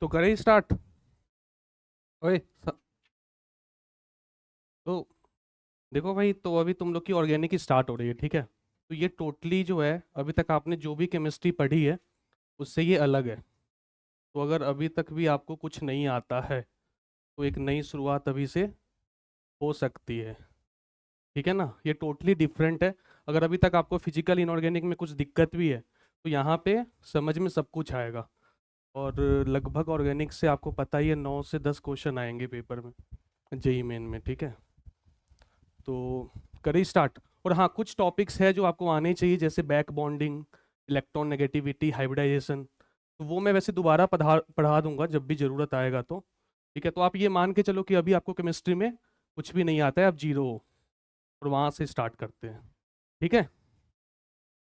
तो करें स्टार्ट। ओए तो देखो भाई, तो अभी तुम लोग की ऑर्गेनिक की स्टार्ट हो रही है, ठीक है। तो ये टोटली जो है, अभी तक आपने जो भी केमिस्ट्री पढ़ी है उससे ये अलग है। तो अगर अभी तक भी आपको कुछ नहीं आता है तो एक नई शुरुआत अभी से हो सकती है, ठीक है ना। ये टोटली डिफरेंट है। अगर अभी तक आपको फिजिकल इनऑर्गेनिक में कुछ दिक्कत भी है तो यहाँ पे समझ में सब कुछ आएगा। और लगभग ऑर्गेनिक से आपको पता ही है 9 से 10 क्वेश्चन आएंगे पेपर में, जेई मेन में, ठीक है। तो करें स्टार्ट। और हाँ, कुछ टॉपिक्स है जो आपको आने चाहिए, जैसे back bonding, electron negativity, hybridisation. तो वो मैं वैसे दोबारा पढ़ा पढ़ा दूंगा जब भी ज़रूरत आएगा तो। ठीक है, तो आप ये मान के चलो कि अभी आपको केमिस्ट्री में कुछ भी नहीं आता है, आप जीरो हो। और वहाँ से स्टार्ट करते हैं, ठीक है।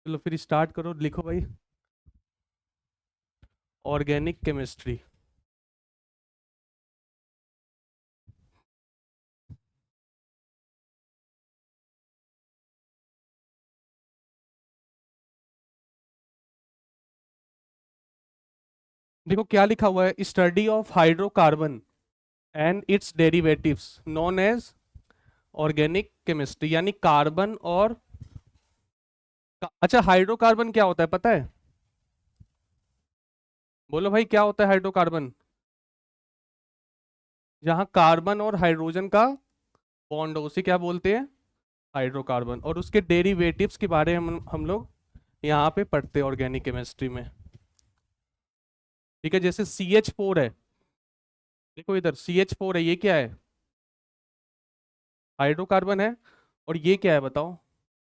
चलो फिर स्टार्ट करो, लिखो भाई। Organic chemistry. देखो क्या लिखा हुआ है, study of hydrocarbon and its derivatives known as organic chemistry. यानी कार्बन और अच्छा, हाइड्रोकार्बन क्या होता है पता है? बोलो भाई, क्या होता है हाइड्रोकार्बन? जहां कार्बन और हाइड्रोजन का बॉन्ड हो उसे क्या बोलते हैं? हाइड्रोकार्बन। और उसके डेरिवेटिव्स के बारे में हम लोग यहाँ पे पढ़ते हैं ऑर्गेनिक केमिस्ट्री में, ठीक है। जैसे CH4 है, देखो इधर CH4 है, ये क्या है? हाइड्रोकार्बन है। और ये क्या है बताओ?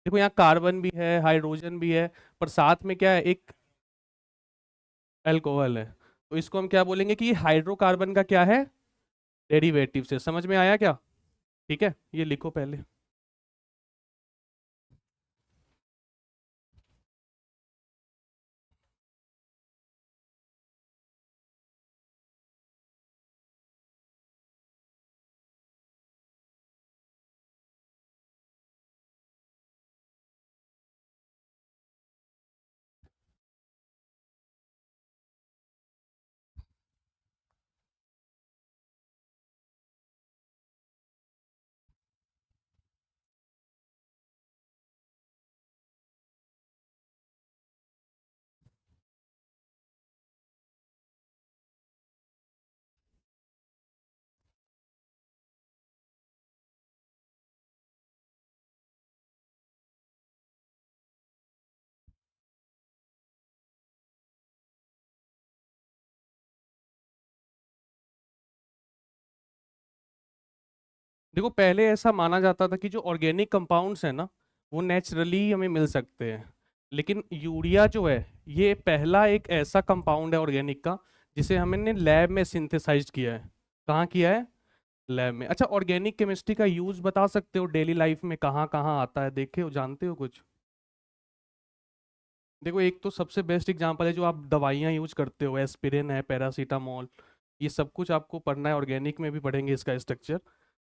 देखो यहाँ कार्बन भी है, हाइड्रोजन भी है, पर साथ में क्या है, एक अल्कोहल है। तो इसको हम क्या बोलेंगे कि ये हाइड्रोकार्बन का क्या है? डेरिवेटिव से। समझ में आया क्या? ठीक है, ये लिखो पहले। देखो पहले ऐसा माना जाता था कि जो ऑर्गेनिक कंपाउंड्स हैं ना, वो नेचुरली हमें मिल सकते हैं। लेकिन यूरिया जो है, ये पहला एक ऐसा कंपाउंड है ऑर्गेनिक का जिसे हमने लैब में सिंथेसाइज किया है। कहाँ किया है? लैब में। अच्छा, ऑर्गेनिक केमिस्ट्री का यूज बता सकते हो डेली लाइफ में कहाँ कहाँ आता है? देखे हो, जानते हो कुछ? देखो एक तो सबसे बेस्ट एग्जांपल है जो आप दवाइयाँ यूज करते हो, एस्पिरिन है, पैरासीटामोल। ये सब कुछ आपको पढ़ना है, ऑर्गेनिक में भी पढ़ेंगे इसका structure,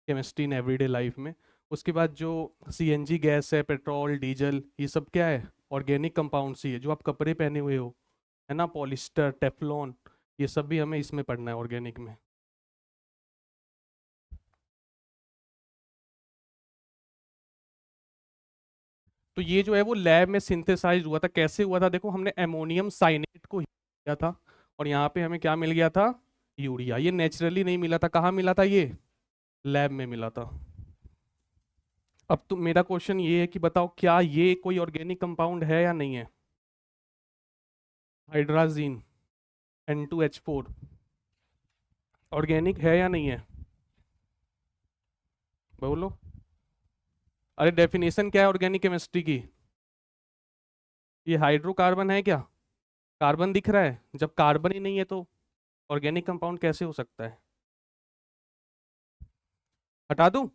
chemistry in everyday life में। उसके बाद जो CNG गैस है, पेट्रोल, डीजल, ये सब क्या है? ऑर्गेनिक कंपाउंड्स ही है। जो आप कपड़े पहने हुए हो, है ना, पॉलिस्टर, टेफलॉन, ये सब भी हमें इसमें पढ़ना है ऑर्गेनिक में। तो ये जो है वो लैब में सिंथेसाइज हुआ था। कैसे हुआ था? देखो हमने एमोनियम साइनेट को किया था, और यहाँ पे हमें क्या मिल गया था? यूरिया। ये नेचुरली नहीं मिला था, कहाँ मिला था ये? लैब में मिला था। अब तो मेरा क्वेश्चन ये है कि बताओ, क्या ये कोई ऑर्गेनिक कंपाउंड है या नहीं है? हाइड्राजीन, N2H4, ऑर्गेनिक है या नहीं है? बोलो। अरे डेफिनेशन क्या है ऑर्गेनिक केमिस्ट्री की? ये हाइड्रोकार्बन है क्या? कार्बन दिख रहा है? जब कार्बन ही नहीं है तो ऑर्गेनिक कंपाउंड कैसे हो सकता है? हटा दूं?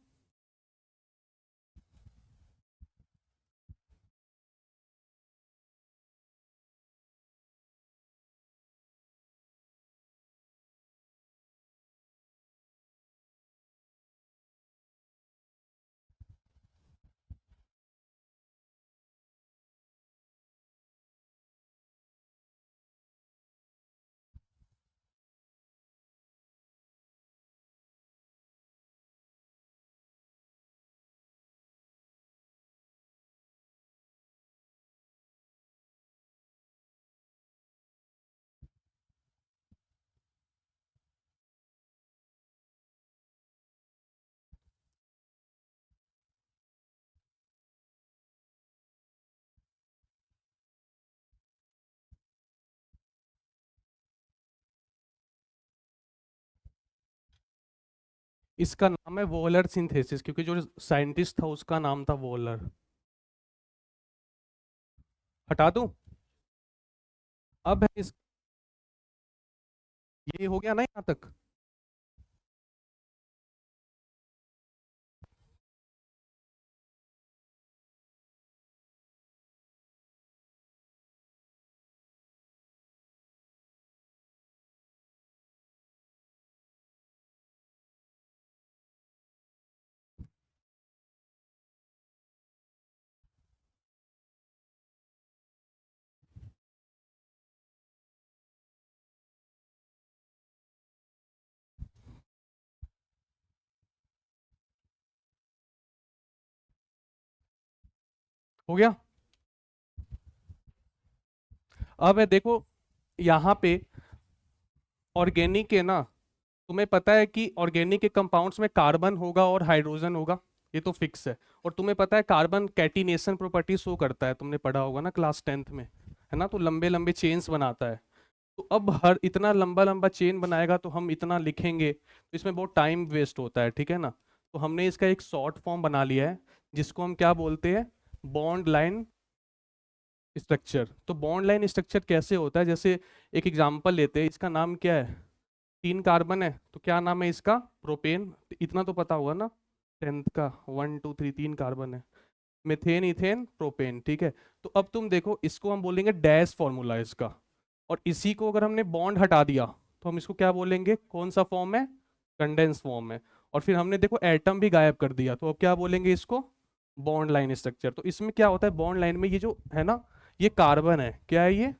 इसका नाम है वोलर सिंथेसिस, क्योंकि जो साइंटिस्ट था उसका नाम था वोलर। हटा दूं? अब है इस, ये हो गया ना यहाँ तक? हो गया। अब है देखो, यहाँ पे ऑर्गेनिक है ना, तुम्हें पता है कि ऑर्गेनिक के कंपाउंड्स में कार्बन होगा और हाइड्रोजन होगा, ये तो फिक्स है। और तुम्हें पता है कार्बन कैटिनेशन प्रॉपर्टी शो करता है, तुमने पढ़ा होगा ना क्लास 10th में, है ना? तो लंबे लंबे चेन्स बनाता है। तो अब हर इतना लंबा लंबा चेन बनाएगा तो हम इतना लिखेंगे तो इसमें बहुत टाइम वेस्ट होता है, ठीक है ना? तो हमने इसका एक शॉर्ट फॉर्म बना लिया है, जिसको हम क्या बोलते हैं, बॉन्ड लाइन स्ट्रक्चर। तो बॉन्ड लाइन स्ट्रक्चर कैसे होता है, जैसे एक एग्जांपल लेते हैं, इसका नाम क्या है, 3 कार्बन है, तो क्या नाम है इसका, प्रोपेन। इतना तो पता होगा ना 10th का, 1 2 3, 3 कार्बन है, मिथेन इथेन प्रोपेन, ठीक है। तो अब तुम देखो, इसको हम बोलेंगे डैश फॉर्मूला इसका, और इसी को अगर हमने बॉन्ड हटा दिया तो हम इसको क्या बोलेंगे, कौन सा फॉर्म है, कंडेंस फॉर्म है। और फिर हमने देखो एटम भी गायब कर दिया, तो अब क्या बोलेंगे इसको, बॉन्ड लाइन स्ट्रक्चर। तो इसमें क्या होता है, बॉन्ड लाइन में ये जो है ना, ये कार्बन है, क्या है ये,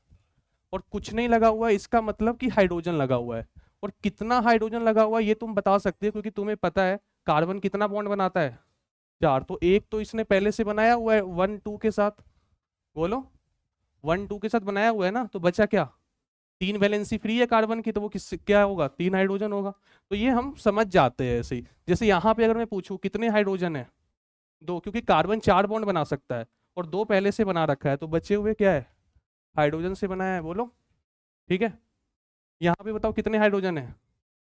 और कुछ नहीं लगा हुआ है, इसका मतलब कि हाइड्रोजन लगा हुआ है। और कितना हाइड्रोजन लगा हुआ है ये तुम बता सकते हो, क्योंकि तुम्हें पता है कार्बन कितना बॉन्ड बनाता है, 4। तो एक तो इसने पहले से बनाया हुआ है 1 2 के साथ, बोलो, 1 2 के साथ बनाया हुआ है ना, तो बचा क्या, 3 वैलेंसी फ्री है कार्बन की, तो वो किस क्या होगा, 3 हाइड्रोजन होगा। तो ये हम समझ जाते हैं ऐसे ही। जैसे यहाँ पे अगर मैं पूछूं कितने हाइड्रोजन है, 2, क्योंकि कार्बन 4 बॉन्ड बना सकता है और 2 पहले से बना रखा है, तो बचे हुए क्या है, हाइड्रोजन से बनाया है, बोलो, ठीक है। यहाँ पे बताओ कितने हाइड्रोजन है,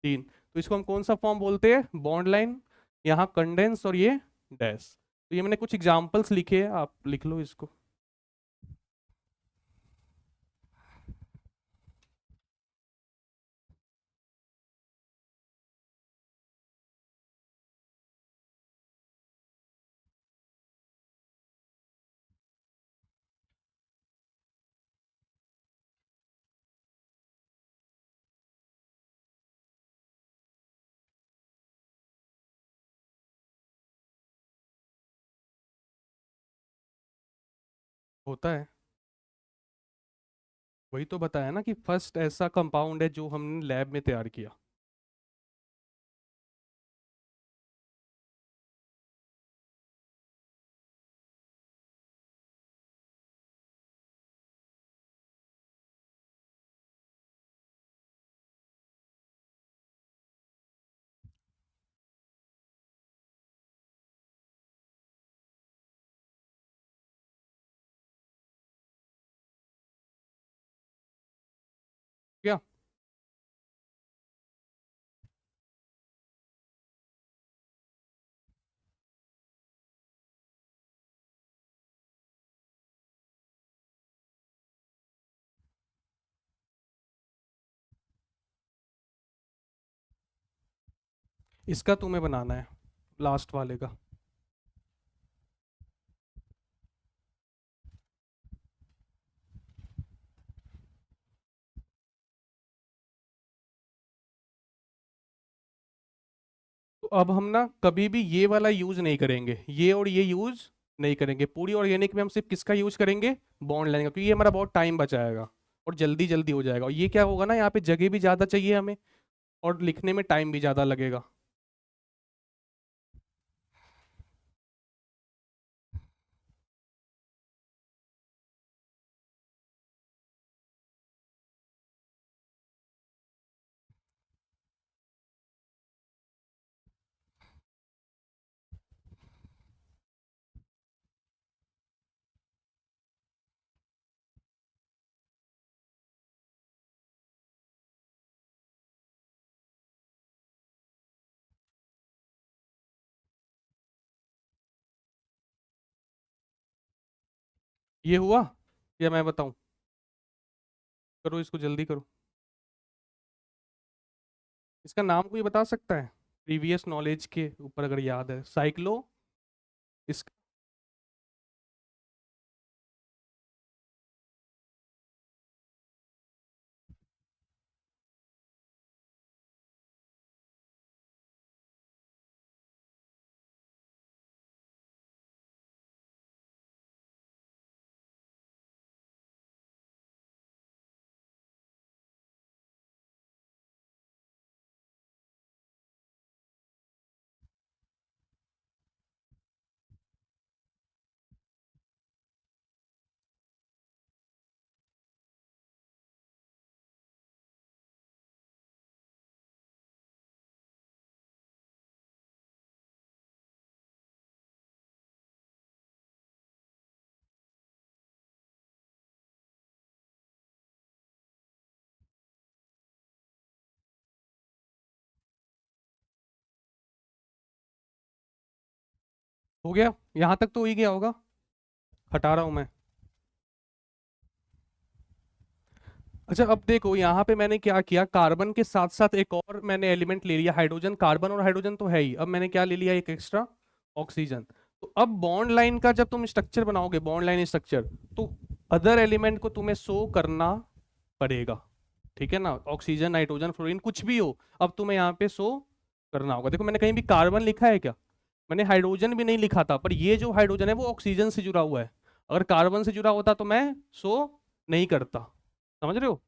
3। तो इसको हम कौन सा फॉर्म बोलते हैं, बॉन्ड लाइन, यहाँ कंडेंस और ये डैश। तो ये मैंने कुछ एग्जांपल्स लिखे हैं, आप लिख लो इसको। होता है, वही तो बताया ना कि फर्स्ट ऐसा कंपाउंड है जो हमने लैब में तैयार किया। क्या, इसका तुम्हें बनाना है, लास्ट वाले का। तो अब हम ना कभी भी ये वाला यूज नहीं करेंगे, ये और ये यूज नहीं करेंगे, पूरी ऑर्गेनिक में हम सिर्फ किसका यूज करेंगे, बॉन्ड लाइन का, क्योंकि ये हमारा बहुत टाइम बचाएगा और जल्दी जल्दी हो जाएगा। और ये क्या होगा ना, यहाँ पे जगह भी ज़्यादा चाहिए हमें और लिखने में टाइम भी ज़्यादा लगेगा। ये हुआ या मैं बताऊं? करो इसको जल्दी करो। इसका नाम कोई बता सकता है प्रीवियस नॉलेज के ऊपर अगर याद है? साइक्लो इस हो गया, यहाँ तक तो हो ही गया होगा। हटा रहा हूं मैं। अच्छा अब देखो यहाँ पे मैंने क्या किया, कार्बन के साथ साथ एक और मैंने एलिमेंट ले लिया हाइड्रोजन। कार्बन और हाइड्रोजन तो है ही, अब मैंने क्या ले लिया, एक एक्स्ट्रा ऑक्सीजन। तो अब बॉन्ड लाइन का जब तुम स्ट्रक्चर बनाओगे, बॉन्ड लाइन स्ट्रक्चर, तो अदर एलिमेंट को तुम्हें शो करना पड़ेगा। ठीक है ना, ऑक्सीजन नाइट्रोजन फ्लोरीन कुछ भी हो, अब तुम्हें यहाँ पे शो करना होगा। देखो मैंने कहीं भी कार्बन लिखा है क्या? मैंने हाइड्रोजन भी नहीं लिखा था, पर ये जो हाइड्रोजन है वो ऑक्सीजन से जुड़ा हुआ है। अगर कार्बन से जुड़ा होता तो मैं शो नहीं करता। समझ रहे हो?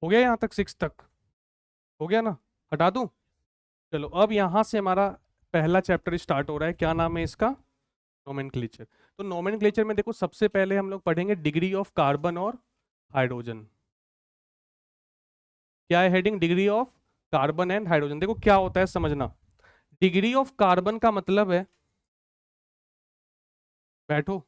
हो गया यहाँ तक, सिक्स तक हो गया ना? हटा दूं? चलो अब यहाँ से हमारा पहला चैप्टर स्टार्ट हो रहा है। क्या नाम है इसका? नोमेनक्लेचर। तो नोमेनक्लेचर में देखो सबसे पहले हम लोग पढ़ेंगे डिग्री ऑफ कार्बन और हाइड्रोजन। क्या है heading? Degree of carbon and hydrogen. देखो क्या होता है समझना। डिग्री ऑफ कार्बन का मतलब है, बैठो,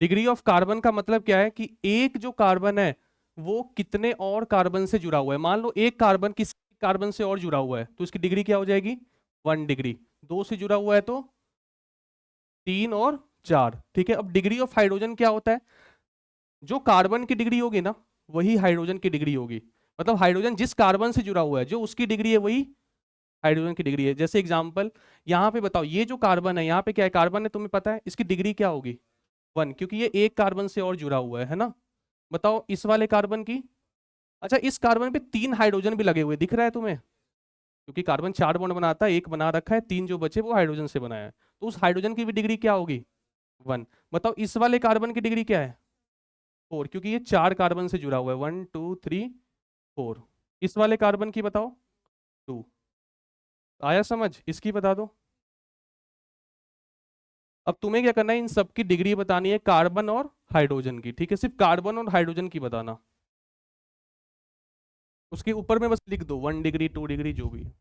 डिग्री ऑफ कार्बन का मतलब क्या है कि एक जो कार्बन है वो कितने और कार्बन से जुड़ा हुआ है। मान लो एक कार्बन किसी कार्बन से और जुड़ा हुआ है तो इसकी डिग्री क्या हो जाएगी? 1 डिग्री। दो से जुड़ा हुआ है तो 3 और 4। ठीक है, अब डिग्री ऑफ हाइड्रोजन क्या होता है? जो कार्बन की डिग्री होगी ना वही हाइड्रोजन की डिग्री होगी। मतलब हाइड्रोजन जिस कार्बन से जुड़ा हुआ है जो उसकी डिग्री है वही हाइड्रोजन की डिग्री है। जैसे एग्जांपल यहाँ पे बताओ, ये जो कार्बन है यहाँ पे क्या है, कार्बन है, तुम्हें पता है इसकी डिग्री क्या होगी? 1, क्योंकि ये एक कार्बन से और जुड़ा हुआ है ना? बताओ इस वाले कार्बन की। अच्छा इस कार्बन पे 3 हाइड्रोजन भी लगे हुए दिख रहा है तुम्हें? क्योंकि कार्बन 4 बॉन्ड बनाता है, एक बना रखा है, 3 जो बचे वो हाइड्रोजन से बनाया है, तो उस हाइड्रोजन की भी डिग्री क्या होगी? 1। बताओ इस वाले कार्बन की डिग्री क्या है? 4, क्योंकि ये 4 कार्बन से जुड़ा हुआ है, 1 2 3 4। इस वाले कार्बन की बताओ? 2। आया समझ? इसकी बता दो। अब तुम्हें क्या करना है, इन सबकी डिग्री बतानी है कार्बन और हाइड्रोजन की। ठीक है, सिर्फ कार्बन और हाइड्रोजन की बताना। उसके ऊपर में बस लिख दो 1 डिग्री 2 डिग्री जो भी है।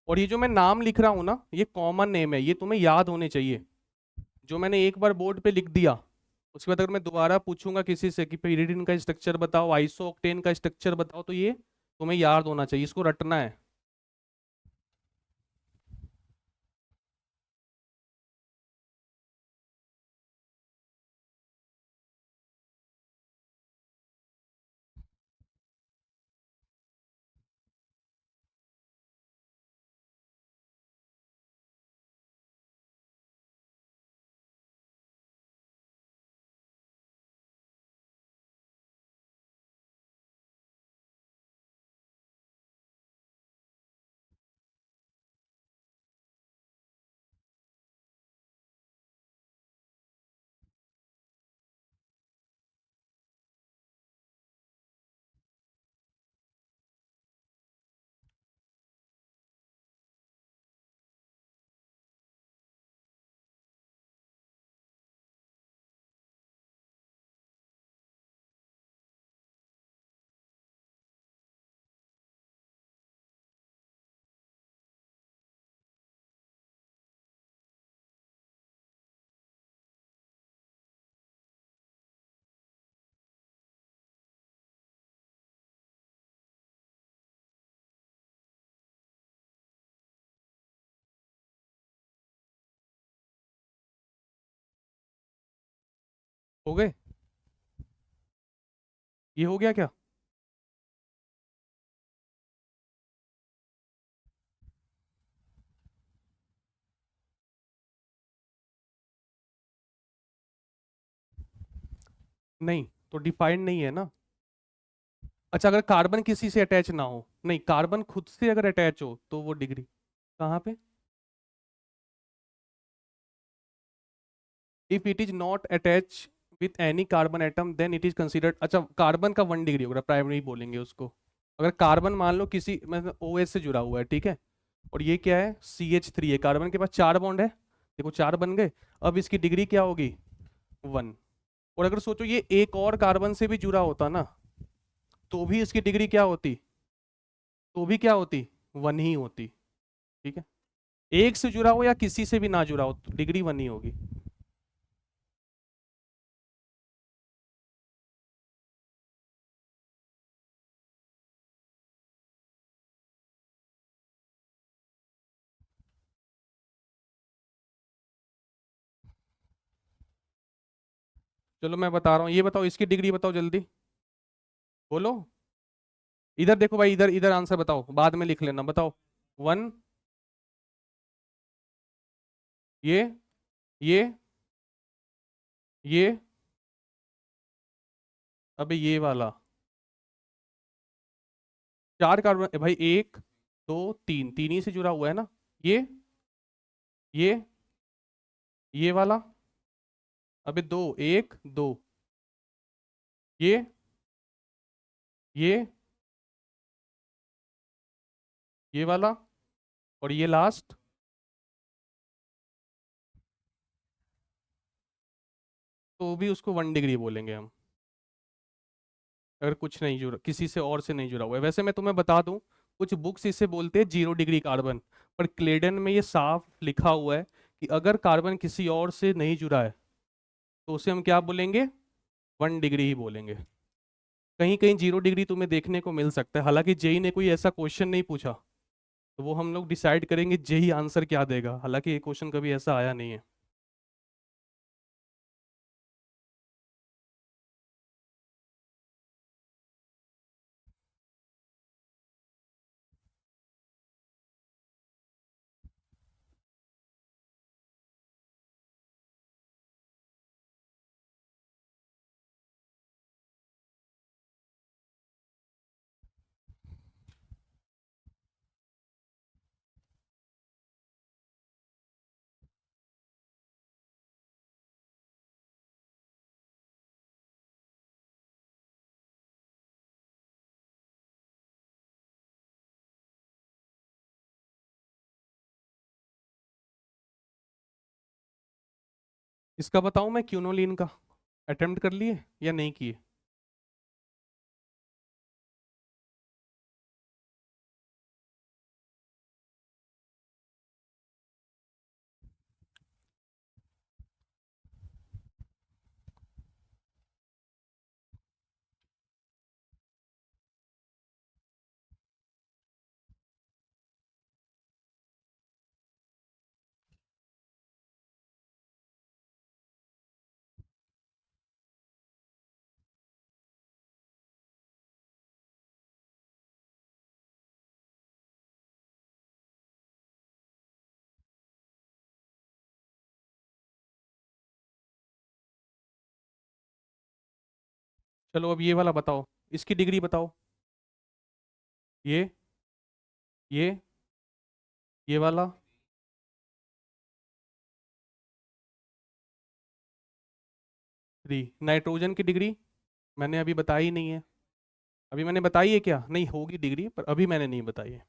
और ये जो मैं नाम लिख रहा हूँ ना, ये कॉमन नेम है, ये तुम्हें याद होने चाहिए। जो मैंने एक बार बोर्ड पे लिख दिया, उसके बाद अगर मैं दोबारा पूछूंगा किसी से कि pyridine का स्ट्रक्चर बताओ, आइसोक्टेन का स्ट्रक्चर बताओ, तो ये तुम्हें याद होना चाहिए, इसको रटना है। हो गए? ये हो गया क्या? नहीं तो डिफाइंड नहीं है ना। अच्छा, अगर कार्बन किसी से अटैच ना हो, नहीं कार्बन खुद से अगर अटैच हो तो वो डिग्री कहाँ पे? If it is not attach with any carbon atom then it is considered. अच्छा, कार्बन का 1 डिग्री होगा, प्राइमरी बोलेंगे उसको। अगर कार्बन मान लो किसी मतलब ओ एस से जुड़ा हुआ है, ठीक है, और ये क्या है, CH3 है, कार्बन के पास 4 बॉन्ड है, देखो 4 बन गए। अब इसकी डिग्री क्या होगी? 1। और अगर सोचो ये एक और कार्बन से भी जुड़ा होता ना, तो भी इसकी डिग्री क्या होती? तो भी क्या होती? 1 ही होती। ठीक है, एक से जुड़ा हो या किसी से भी ना जुड़ा हो, तो डिग्री 1 ही होगी। चलो मैं बता रहा हूँ, ये बताओ इसकी डिग्री बताओ जल्दी, बोलो। इधर देखो भाई, इधर इधर आंसर बताओ, बाद में लिख लेना, बताओ। 1, ये ये ये अबे ये वाला। 4 कार्बन भाई, 1 2 3, तीन ही से जुड़ा हुआ है ना। ये ये ये वाला, अबे दो, 1 2, ये ये ये वाला, और ये लास्ट। तो भी उसको 1 डिग्री बोलेंगे हम, अगर कुछ नहीं जुड़ा, किसी से और से नहीं जुड़ा हुआ है। वैसे मैं तुम्हें बता दूं, कुछ बुक्स इसे बोलते हैं 0 डिग्री कार्बन, पर क्लेडन में ये साफ लिखा हुआ है कि अगर कार्बन किसी और से नहीं जुड़ा है तो उसे हम क्या बोलेंगे? 1 डिग्री ही बोलेंगे। कहीं कहीं 0 डिग्री तुम्हें देखने को मिल सकता है, हालांकि जेई ने कोई ऐसा क्वेश्चन नहीं पूछा, तो वो हम लोग डिसाइड करेंगे जेई आंसर क्या देगा, हालांकि ये क्वेश्चन कभी ऐसा आया नहीं है। इसका बताऊं मैं, क्यूनोलिन का अटेम्प्ट कर लिए या नहीं किए? चलो अब ये वाला बताओ, इसकी डिग्री बताओ। ये ये ये वाला। 3। नाइट्रोजन की डिग्री मैंने अभी बताई ही नहीं है। अभी मैंने बताई है क्या? नहीं होगी डिग्री, पर अभी मैंने नहीं बताई है।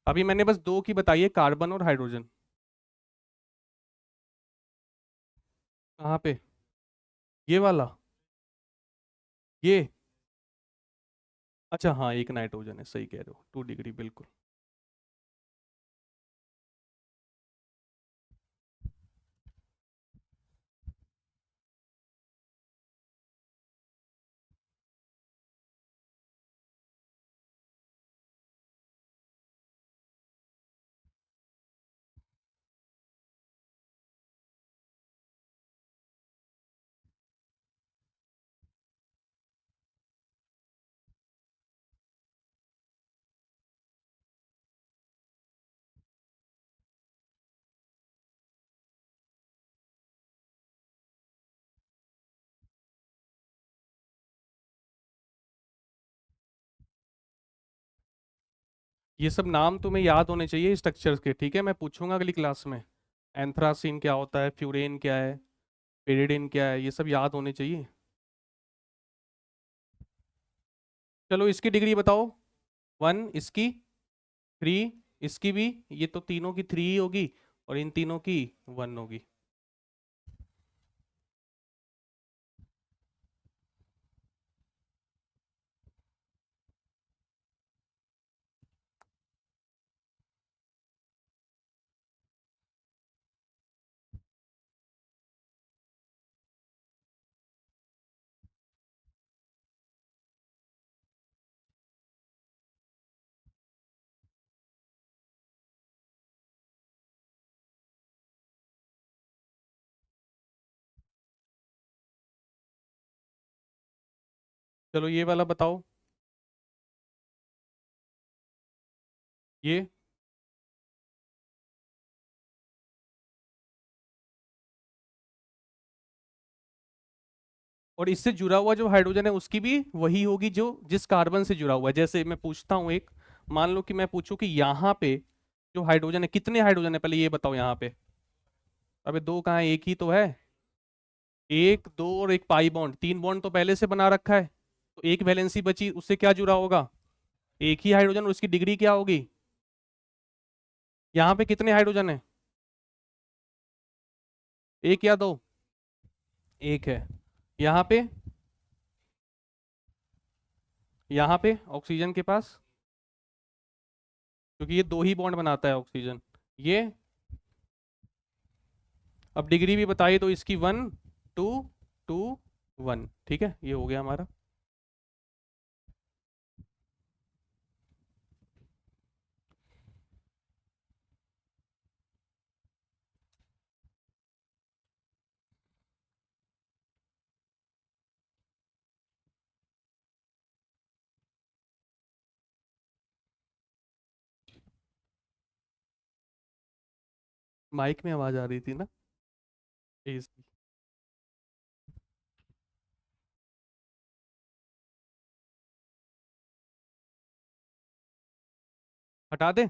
अभी मैंने बस दो की बताई है, कार्बन और हाइड्रोजन। कहाँ पे? ये वाला? ये? अच्छा हाँ, एक नाइट्रोजन है, सही कह रहे हो, 2 डिग्री बिल्कुल। ये सब नाम तुम्हें याद होने चाहिए स्ट्रक्चर्स के, ठीक है? मैं पूछूंगा अगली क्लास में। एंथ्रासीन क्या होता है, फ्यूरेन क्या है, पेरिडिन क्या है, ये सब याद होने चाहिए। चलो इसकी डिग्री बताओ। 1 इसकी, 3 इसकी भी, ये तो तीनों की 3 ही होगी, और इन तीनों की 1 होगी। चलो ये वाला बताओ। ये? और इससे जुड़ा हुआ जो हाइड्रोजन है उसकी भी वही होगी जो जिस कार्बन से जुड़ा हुआ है। जैसे मैं पूछता हूँ एक, मान लो कि मैं पूछूं कि यहाँ पे जो हाइड्रोजन है, कितने हाइड्रोजन है पहले ये बताओ यहाँ पे। अबे दो कहाँ है, एक ही तो है। एक, दो और एक पाई बॉन्ड, 3 बॉन्ड तो पहले से बना रखा है। तो एक वैलेंसी बची, उससे क्या जुड़ा होगा? एक ही हाइड्रोजन, और उसकी डिग्री क्या होगी? यहाँ पे कितने हाइड्रोजन है? एक या दो? एक है। यहाँ पे? यहाँ पे ऑक्सीजन के पास, क्योंकि ये दो ही बॉन्ड बनाता है ऑक्सीजन। ये? अब डिग्री भी बताइए तो इसकी 1, 2, 2, 1, ठीक है, ये हो गया हमारा। माइक में आवाज आ रही थी ना? इसकी हटा दे।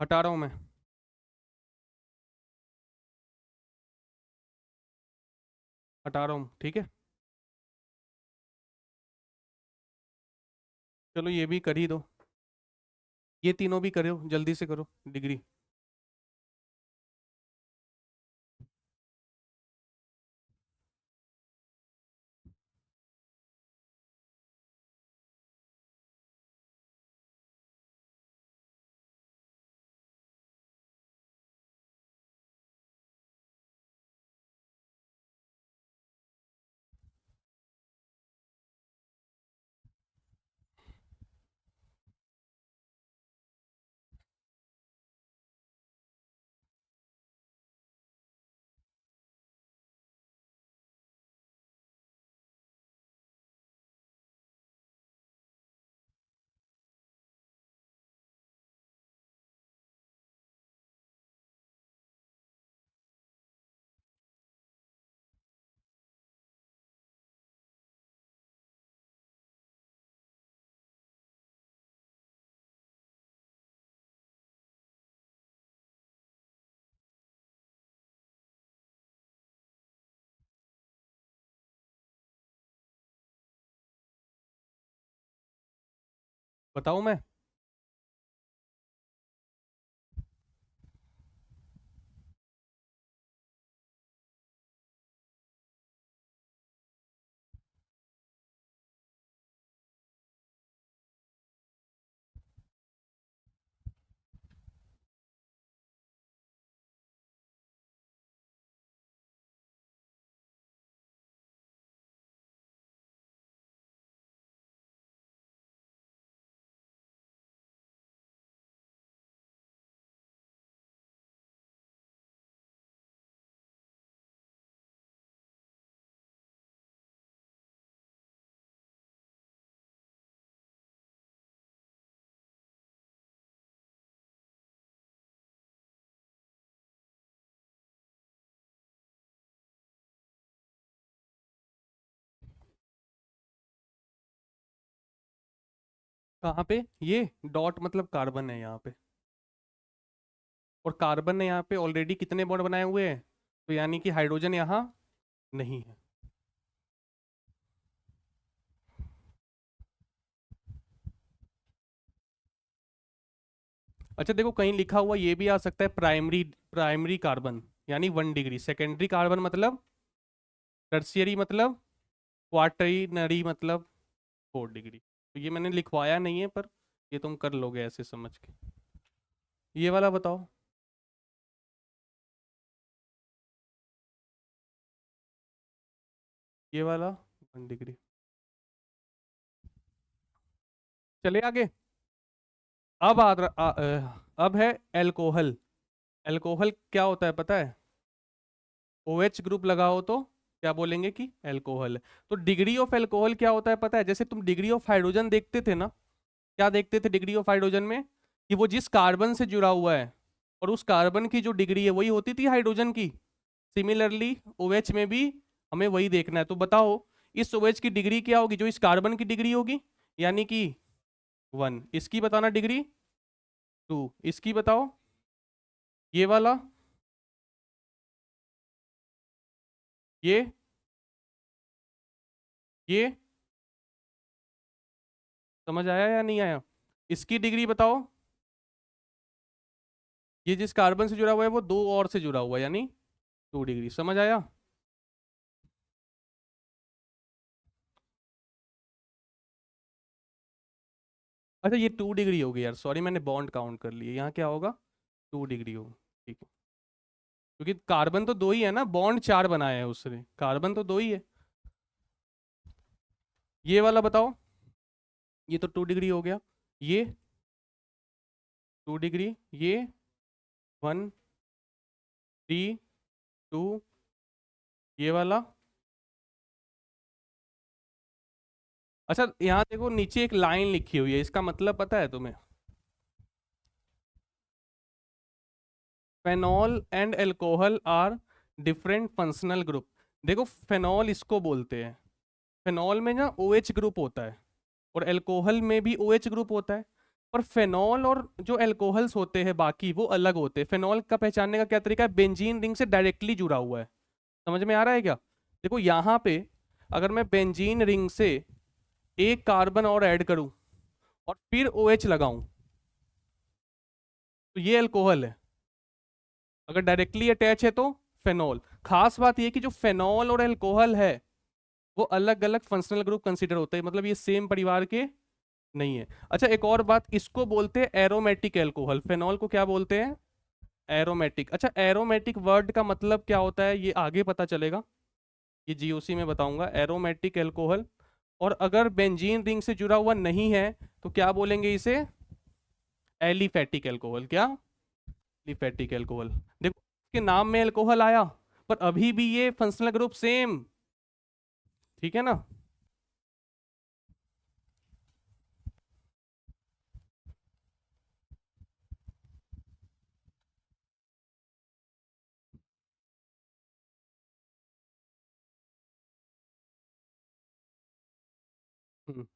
हटा रहा हूँ मैं। हटा रहा हूँ, ठीक है। चलो ये भी कर ही दो। ये तीनों भी करो, जल्दी से करो डिग्री। बताऊं मैं? कहाँ पे? ये डॉट मतलब कार्बन है यहाँ पे, और कार्बन ने यहाँ पे ऑलरेडी कितने बॉन्ड बनाए हुए हैं, तो यानी कि हाइड्रोजन यहाँ नहीं है। अच्छा देखो, कहीं लिखा हुआ ये भी आ सकता है, प्राइमरी प्राइमरी कार्बन यानी 1 डिग्री, सेकेंडरी कार्बन मतलब, टर्शियरी मतलब, क्वार्टरनरी मतलब 4 डिग्री। तो ये मैंने लिखवाया नहीं है, पर ये तुम कर लोगे ऐसे समझ के। ये वाला बताओ। ये वाला 1 डिग्री। चले आगे। अब अब है एल्कोहल। एल्कोहल क्या होता है पता है? OH ग्रुप लगाओ तो क्या बोलेंगे कि एल्कोहल है। तो डिग्री ऑफ एल्कोहल क्या होता है पता है? जैसे तुम डिग्री ऑफ हाइड्रोजन देखते थे ना, क्या देखते थे डिग्री ऑफ हाइड्रोजन में? कि वो जिस कार्बन से जुड़ा हुआ है, और उस कार्बन की जो डिग्री है वही होती थी हाइड्रोजन की। सिमिलरली OH में भी हमें वही देखना है। तो बताओ, इस OH की डिग्री क्या होगी जो इस कार्बन की डिग्री होगी, यानी कि 1। इसकी बताना डिग्री 2। इसकी बताओ, ये वाला, ये ये समझ आया या नहीं आया? इसकी डिग्री बताओ। ये जिस कार्बन से जुड़ा हुआ है वो दो और से जुड़ा हुआ है, यानी 2 डिग्री। समझ आया? अच्छा, ये 2 डिग्री हो गई यार, सॉरी मैंने बॉन्ड काउंट कर लिए। यहाँ क्या होगा? 2 डिग्री होगा। ठीक है, क्योंकि कार्बन तो दो ही है ना, बॉन्ड 4 बनाए हैं उसने, कार्बन तो दो ही है। ये वाला बताओ। ये तो 2 डिग्री हो गया। ये 2 डिग्री, ये 1 3 2। ये वाला। अच्छा यहाँ देखो, नीचे एक लाइन लिखी हुई है, इसका मतलब पता है तुम्हें? Phenol and alcohol are different functional group. देखो, फेनॉल इसको बोलते हैं। फेनॉल में ना OH ग्रुप होता है, और एल्कोहल में भी OH ग्रुप होता है। पर फेनॉल और जो एल्कोहल्स होते हैं बाकी, वो अलग होते हैं। फेनॉल का पहचानने का क्या तरीका है? बेंजीन रिंग से डायरेक्टली जुड़ा हुआ है। समझ में आ रहा है क्या? देखो यहाँ पे, अगर मैं बेंजीन रिंग से एक कार्बन और ऐड करूं और फिर OH लगाऊं, तो ये अल्कोहल है। अगर डायरेक्टली अटैच है तो फेनॉल। खास बात ये कि जो फेनॉल और अल्कोहल है, वो अलग अलग फंक्शनल ग्रुप कंसीडर होते हैं, मतलब ये सेम परिवार के नहीं है। अच्छा एक और बात, इसको बोलते हैं एरोमेटिक एल्कोहल। फेनॉल को क्या बोलते हैं? एरोमेटिक। अच्छा, एरोमेटिक वर्ड का मतलब क्या होता है ये आगे पता चलेगा, ये GOC में बताऊंगा। Aromatic alcohol. और अगर बेंजीन रिंग से जुड़ा हुआ नहीं है, तो क्या बोलेंगे इसे? Aliphatic alcohol. क्या? Aliphatic alcohol. देखो, इसके नाम में एल्कोहल आया, पर अभी भी ये फंक्शनल ग्रुप सेम। ठीक है ना? हम्म।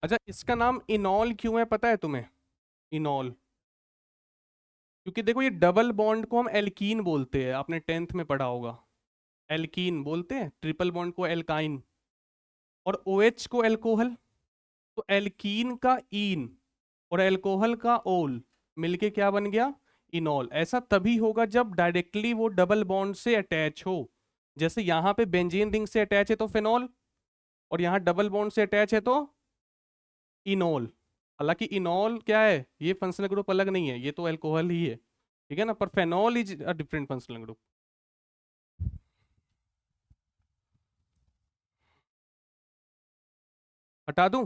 अच्छा, इसका नाम इनॉल क्यों है पता है तुम्हें? इनॉल। क्योंकि देखो ये डबल बॉन्ड को हम एल्कीन बोलते हैं, आपने 10th में पढ़ा होगा। एल्कीन बोलते हैं, ट्रिपल बॉन्ड को एल्काइन, और OH को एल्कोहल। तो एल्कीन का ईन और एल्कोहल का ओल मिलके क्या बन गया? इनॉल। ऐसा तभी होगा जब डायरेक्टली वो डबल बॉन्ड से अटैच हो। जैसे यहाँ पे बेंजीन रिंग से अटैच है तो फिनॉल, और यहाँ डबल बॉन्ड से अटैच है तो इनॉल। हालांकि इनॉल क्या है, ये फंक्शनल ग्रुप अलग नहीं है, ये तो अल्कोहल ही है, ठीक है ना, पर phenol is a different functional group. हटा दूं?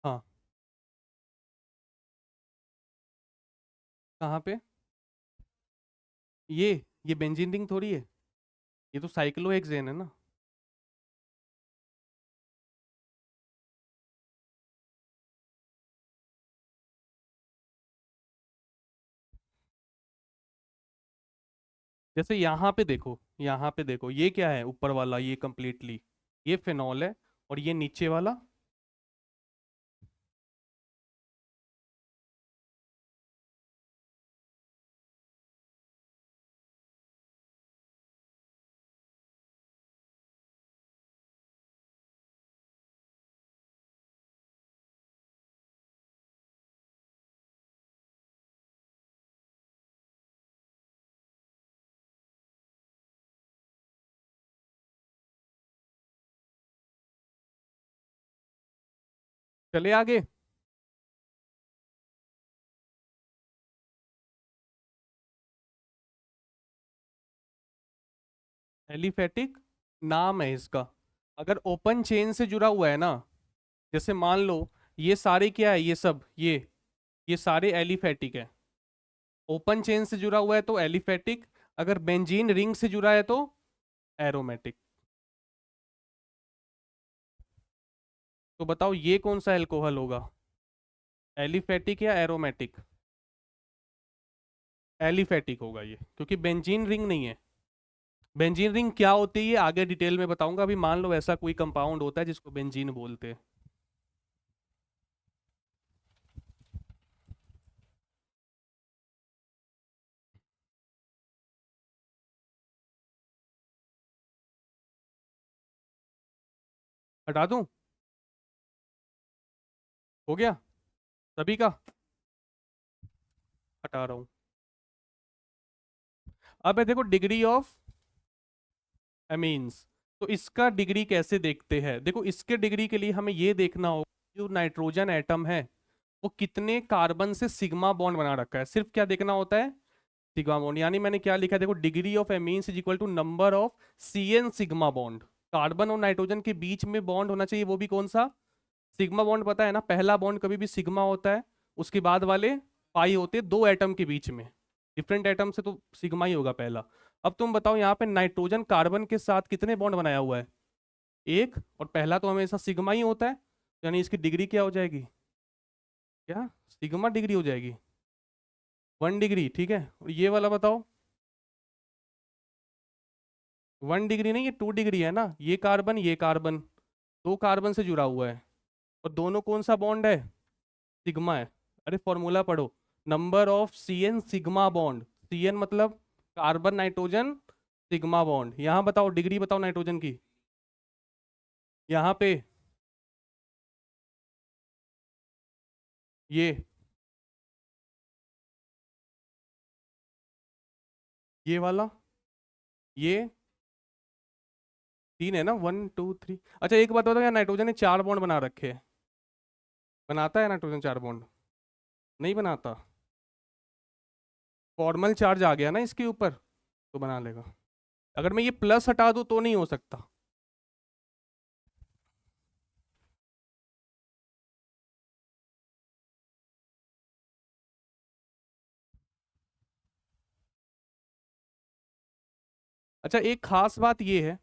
हाँ। कहाँ पे? ये बेंजीन रिंग थोड़ी है, ये तो साइक्लोहेक्सेन है ना। जैसे यहाँ पे देखो ये क्या है, ऊपर वाला ये कंप्लीटली ये फिनॉल है, और ये नीचे वाला। चले आगे। एलिफेटिक नाम है इसका। अगर ओपन चेन से जुड़ा हुआ है ना, जैसे मान लो ये सारे क्या है, ये सब ये सारे एलिफेटिक है। ओपन चेन से जुड़ा हुआ है तो एलिफेटिक, अगर बेंजीन रिंग से जुड़ा है तो एरोमेटिक। तो बताओ ये कौन सा एल्कोहल होगा, एलिफेटिक या एरोमेटिक? एलिफेटिक होगा ये, क्योंकि बेंजीन रिंग नहीं है। बेंजीन रिंग क्या होती है ये आगे डिटेल में बताऊंगा, अभी मान लो ऐसा कोई कंपाउंड होता है जिसको बेंजीन बोलते हैं। हटा दूं? हो गया सभी का? हटा रहा हूं। अब है देखो डिग्री ऑफ एमीन्स। तो इसका डिग्री कैसे देखते हैं, देखो इसके डिग्री के लिए हमें ये देखना होगा जो नाइट्रोजन एटम है वो कितने कार्बन से सिग्मा बॉन्ड बना रखा है। सिर्फ क्या देखना होता है, सिग्मा बॉन्ड। यानी मैंने क्या लिखा है देखो, degree of amines is equal to number of CN sigma bond. Carbon और नाइट्रोजन के बीच में बॉन्ड होना चाहिए, वो भी कौन सा? Sigma bond. पता है ना, पहला बॉन्ड कभी भी सिग्मा होता है, उसके बाद वाले पाई होते हैं, दो एटम के बीच में। डिफरेंट एटम से तो सिग्मा ही होगा पहला। अब तुम बताओ यहाँ पे नाइट्रोजन कार्बन के साथ कितने बॉन्ड बनाया हुआ है? एक, और पहला तो हमेशा सिग्मा ही होता है, यानी इसकी डिग्री क्या हो जाएगी? क्या सिग्मा डिग्री हो जाएगी? 1 डिग्री, ठीक है। और ये वाला बताओ? 1 डिग्री नहीं, ये 2 डिग्री है ना। ये कार्बन दो कार्बन से जुड़ा हुआ है, और दोनों कौन सा बॉन्ड है? सिग्मा है। अरे फॉर्मूला पढ़ो, number of CN sigma bond. CN मतलब कार्बन नाइट्रोजन सिग्मा बॉन्ड। यहाँ बताओ डिग्री, बताओ नाइट्रोजन की। यहाँ पे ये ये वाला, ये 3 है ना, 1 2 3। अच्छा एक बात बताओ यार, नाइट्रोजन ने 4 बॉन्ड बना रखे हैं, बनाता है नाइट्रोजन 4 बॉन्ड? नहीं बनाता। फॉर्मल चार्ज आ गया ना इसके ऊपर, तो बना लेगा। अगर मैं ये प्लस हटा दूं तो नहीं हो सकता। अच्छा एक खास बात ये है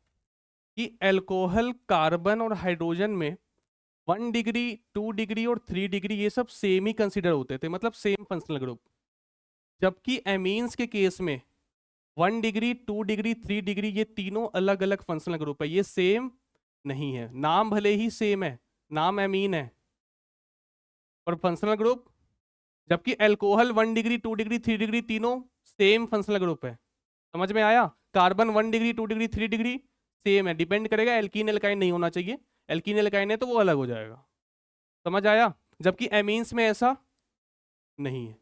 कि अल्कोहल, कार्बन और हाइड्रोजन में 1 डिग्री, 2 डिग्री और 3 डिग्री ये सब सेम ही कंसिडर होते थे, मतलब सेम फंक्शनल ग्रुप। जबकि एमीन्स के केस में 1 डिग्री, 2 डिग्री, 3 डिग्री ये तीनों अलग अलग फंक्शनल ग्रुप है, ये सेम नहीं है। नाम भले ही सेम है, नाम एमीन है, और फंक्शनल ग्रुप, जबकि अल्कोहल 1 डिग्री, 2 डिग्री, 3 डिग्री तीनों सेम फंक्शनल ग्रुप है। समझ में आया? Carbon 1 degree, 2 degree, 3 degree same है, डिपेंड करेगा, एल्कीन एल्काइन नहीं होना चाहिए। एल्कीन एल्काइन है तो वो अलग हो जाएगा। समझ आया? जबकि एमीन्स में ऐसा नहीं है।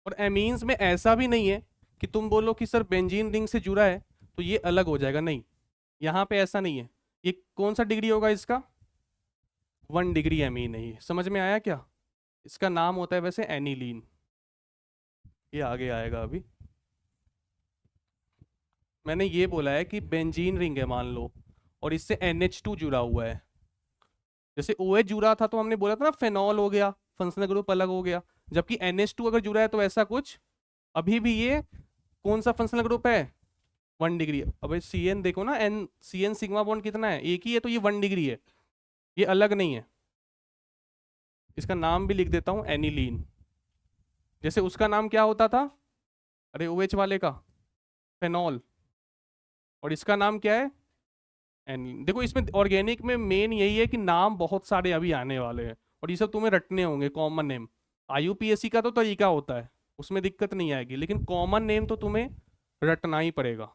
और एमीन्स में ऐसा भी नहीं है कि तुम बोलो कि सर बेंजीन रिंग से जुड़ा है तो ये अलग हो जाएगा, नहीं, यहाँ पे ऐसा नहीं है। ये कौन सा डिग्री होगा इसका? 1 डिग्री एमीन है ये। समझ में आया क्या? इसका नाम होता है वैसे एनिलीन, ये आगे आएगा अभी। मैंने ये बोला है कि बेंजीन रिंग है मान लो, और इससे NH2 जुड़ा हुआ है। जैसे OH जुड़ा था तो हमने बोला था ना फेनॉल हो गया, फंक्शनल ग्रुप अलग हो गया। जबकि NH2 अगर जुड़ा है तो ऐसा कुछ, अभी भी ये कौन सा फंक्शनल ग्रुप है? 1 डिग्री। अब CN देखो ना, CN सिग्मा बॉन्ड कितना है? एक ही है, तो ये 1 डिग्री है, ये अलग नहीं है। इसका नाम भी लिख देता हूँ, एनिलीन। जैसे उसका नाम क्या होता था, अरे OH वाले का, फेनॉल। और इसका नाम क्या है? एनिलीन। देखो इसमें ऑर्गेनिक में मेन यही है कि नाम बहुत सारे अभी आने वाले हैं, और ये सब तुम्हें रटने होंगे, कॉमन नेम। IUPAC का तो तरीका होता है, उसमें दिक्कत नहीं आएगी, लेकिन कॉमन नेम तो तुम्हें रटना ही पड़ेगा।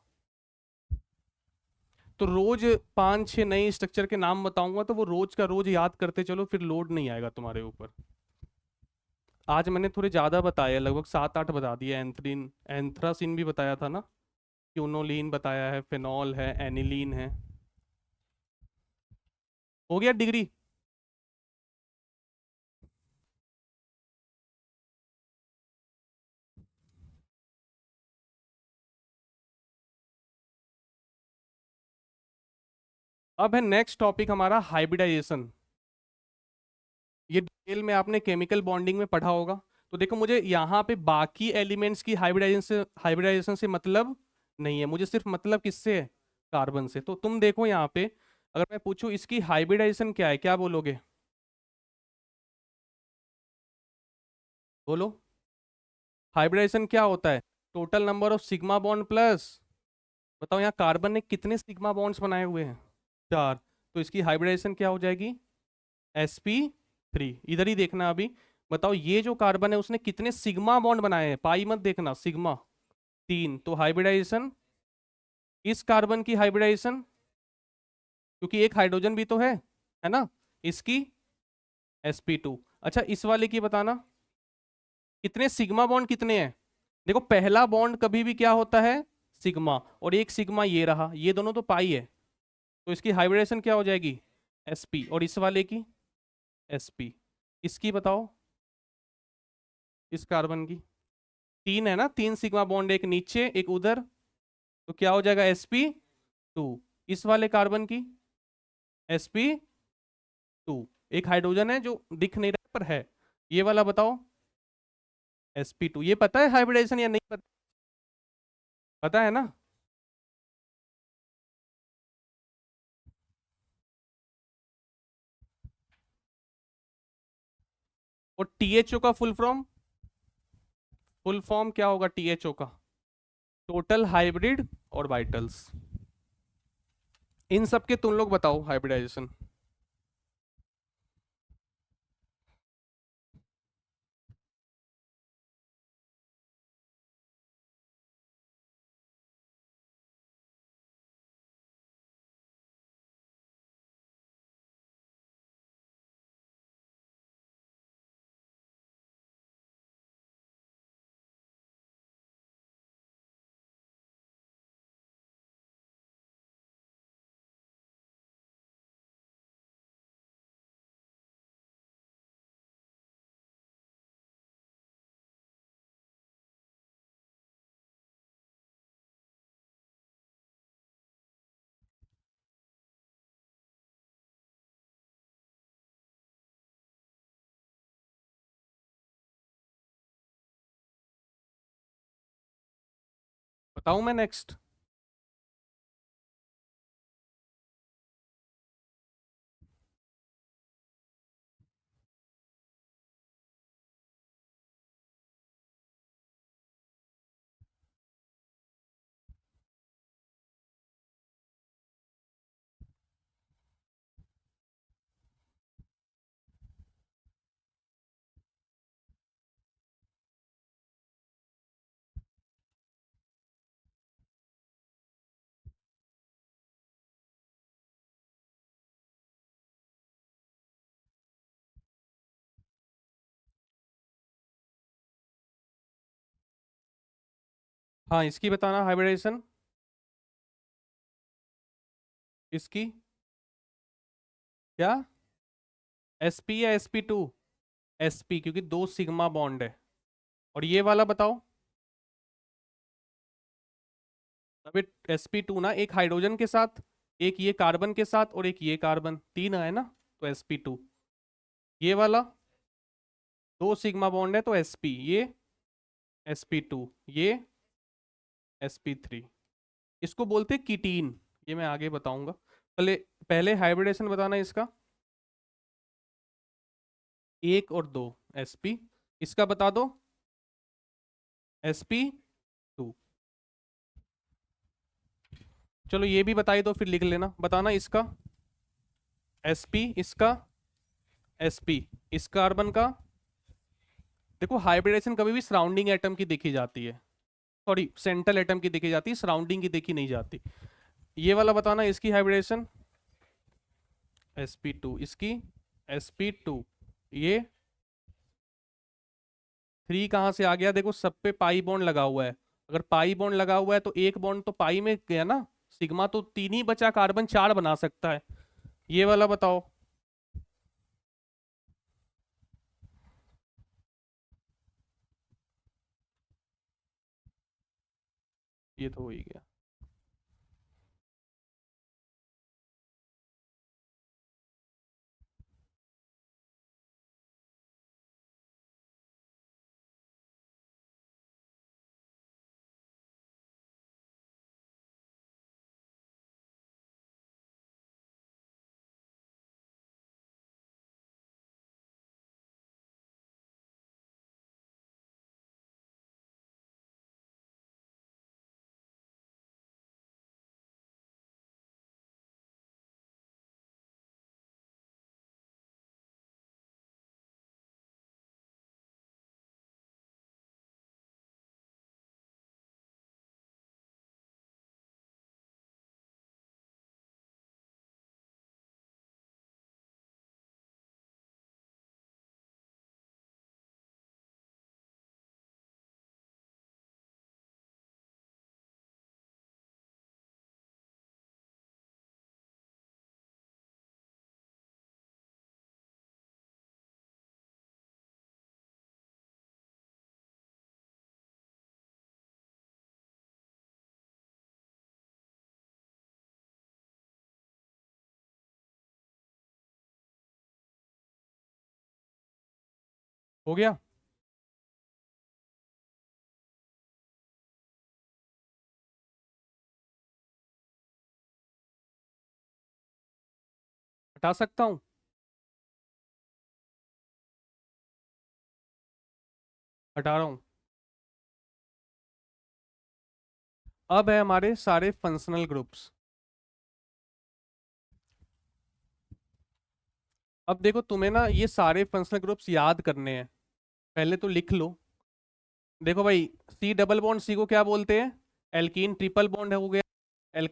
तो रोज 5 6 नए स्ट्रक्चर के नाम बताऊंगा, तो वो रोज का रोज याद करते चलो, फिर लोड नहीं आएगा तुम्हारे ऊपर। आज मैंने थोड़े ज्यादा बताए, लगभग 7 8 बता दिए। एंथ्रीन, एंथ्रासिन भी बताया था ना, क्यूनोलीन बताया है, फेनॉल है, एनिलीन है। हो गया डिग्री। अब है नेक्स्ट टॉपिक हमारा हाइब्रिडाइजेशन। ये डिटेल में आपने केमिकल बॉन्डिंग में पढ़ा होगा। तो देखो मुझे यहाँ पे बाकी एलिमेंट्स की हाइब्रिडाइजेशन से मतलब नहीं है, मुझे सिर्फ मतलब किससे है? कार्बन से। तो तुम देखो यहाँ पे, अगर मैं पूछूं इसकी हाइब्रिडाइजेशन क्या है, क्या बोलोगे? बोलो। हाइब्रिडाइजेशन क्या होता है? Total number of sigma bond plus, बताओ यहाँ कार्बन ने कितने सिग्मा बॉन्ड्स बनाए हुए हैं? 4। तो इसकी हाइब्रिडाइजेशन क्या हो जाएगी? sp3। इधर ही देखना अभी। बताओ ये जो कार्बन है उसने कितने सिग्मा बॉन्ड बनाए हैं, पाई मत देखना, सिग्मा। 3। तो हाइब्रिडाइजेशन, इस कार्बन की हाइब्रिडाइजेशन, क्योंकि एक हाइड्रोजन भी तो है ना, इसकी sp2। अच्छा इस वाले की बताना, कितने सिग्मा बॉन्ड कितने हैं? देखो पहला बॉन्ड कभी भी क्या होता है? सिग्मा, और एक सिग्मा ये रहा, ये दोनों तो पाई है, तो इसकी हाइब्रिडेशन क्या हो जाएगी? sp। और इस वाले की sp। इसकी बताओ, इस कार्बन की 3 है ना, 3 सिग्मा बॉन्ड, एक नीचे एक उधर, तो क्या हो जाएगा? sp2। इस वाले कार्बन की sp2। एक हाइड्रोजन है जो दिख नहीं रहा पर है, ये वाला बताओ sp2। ये पता है हाइब्रिडेशन या नहीं पता? पता है ना? और THO का फुल फॉर्म क्या होगा THO का? टोटल हाइब्रिड और वाइटल्स। इन सब के तुम लोग बताओ हाइब्रिडाइजेशन। बताऊं मैं नेक्स्ट? हाँ, इसकी बताना हाइब्रिडेशन। इसकी क्या? sp या sp2? sp, क्योंकि दो सिग्मा बॉन्ड है। और ये वाला बताओ। अबे sp2 ना, एक हाइड्रोजन के साथ, एक ये कार्बन के साथ, और एक ये कार्बन, तीन है ना, तो sp2। ये वाला दो सिग्मा बॉन्ड है तो sp, ये sp2, ये sp3। इसको बोलते हैं कीटीन। ये मैं आगे बताऊंगा। पहले पहले हाइब्रिडेशन बताना इसका। एक और दो sp। इसका बता दो sp2। चलो ये भी बताई दो, फिर लिख लेना। बताना इसका sp, इसका sp, इस कार्बन का। देखो हाइब्रिडेशन कभी भी सराउंडिंग एटम की देखी जाती है, सॉरी सेंट्रल एटम की देखी जाती है, सराउंडिंग की देखी नहीं जाती। ये वाला बताना इसकी हाइब्रिडेशन sp2, इसकी sp2। ये थ्री कहाँ से आ गया? देखो सब पे पाई बॉन्ड लगा हुआ है। अगर पाई बॉन्ड लगा हुआ है तो एक बॉन्ड तो पाई में गया ना, सिग्मा तो तीन ही बचा, कार्बन चार बना सकता है। ये वाला बताओ। ये तो हो ही गया। हो गया। हटा सकता हूँ? हटा रहा हूँ। अब है हमारे सारे फंक्शनल ग्रुप्स। अब देखो तुम्हें ना ये सारे फंक्शनल ग्रुप्स याद करने हैं, पहले तो लिख लो। देखो भाई, सी डबल बॉन्ड सी को क्या बोलते हैं? एल्कीन। ट्रिपल बॉन्ड हो गया एल।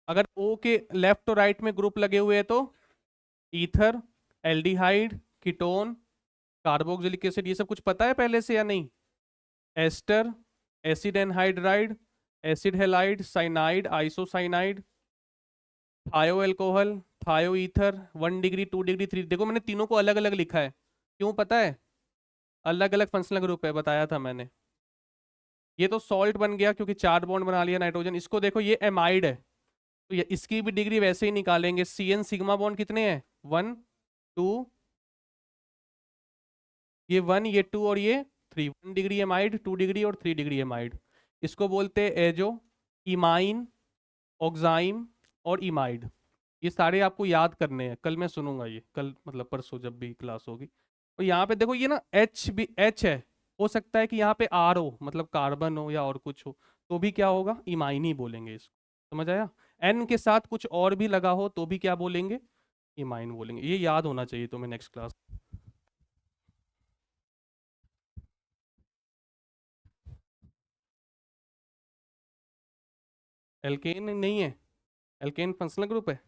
अगर ओ के लेफ्ट और राइट में ग्रुप लगे हुए हैं तो ether, aldehyde, ketone, carboxylic acid, ये सब कुछ पता है पहले से या नहीं? Ester, acid anhydride, acid halide, cyanide, isocyanide, thio alcohol, thio ether, 1 degree, 2 degree, 3। देखो मैंने तीनों को अलग अलग लिखा है, क्यों पता है? अलग अलग फंक्शनल ग्रुप है, बताया था मैंने। ये तो सॉल्ट बन गया क्योंकि चार बॉन्ड बना लिया नाइट्रोजन। इसको देखो ये एमाइड है, तो ये इसकी भी डिग्री वैसे ही निकालेंगे। सी एन सिग्मा बॉन्ड कितने हैं? 1 2। ये 1, ये 2 और ये 3। 1 डिग्री एमाइड, 2 डिग्री और 3 डिग्री एमाइड। इसको बोलते हैं एजो, इमाइन, ऑक्साइम और इमाइड। ये सारे आपको याद करने हैं, कल मैं सुनूंगा ये, कल मतलब परसों जब भी क्लास होगी। और यहाँ पे देखो ये ना एच भी एच है, हो सकता है कि यहाँ पे आर हो, मतलब कार्बन हो या और कुछ हो, तो भी क्या होगा, इमाइन ही बोलेंगे इसको। समझ आया? एन के साथ कुछ और भी लगा हो तो भी क्या बोलेंगे, इमाइन बोलेंगे। ये याद होना चाहिए तुम्हें नेक्स्ट क्लास। एल्केन नहीं है? एल्केन फंक्शनल ग्रुप है?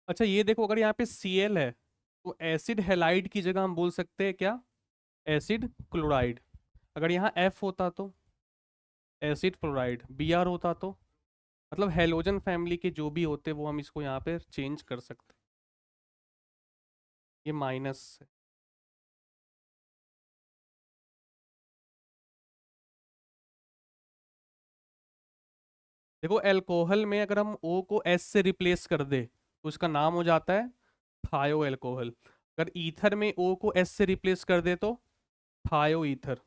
अच्छा ये देखो, अगर यहाँ पे Cl है तो एसिड हैलाइड की जगह हम बोल सकते हैं क्या, एसिड क्लोराइड। अगर यहाँ F होता तो एसिड फ्लोराइड, Br होता तो, मतलब हेलोजन फैमिली के जो भी होते वो हम इसको यहाँ पे चेंज कर सकते। ये माइनस है। देखो एल्कोहल में अगर हम O को S से रिप्लेस कर दे तो उसका नाम हो जाता है थायो एल्कोहल। अगर ईथर में O को S से रिप्लेस कर दे तो थायो ईथर।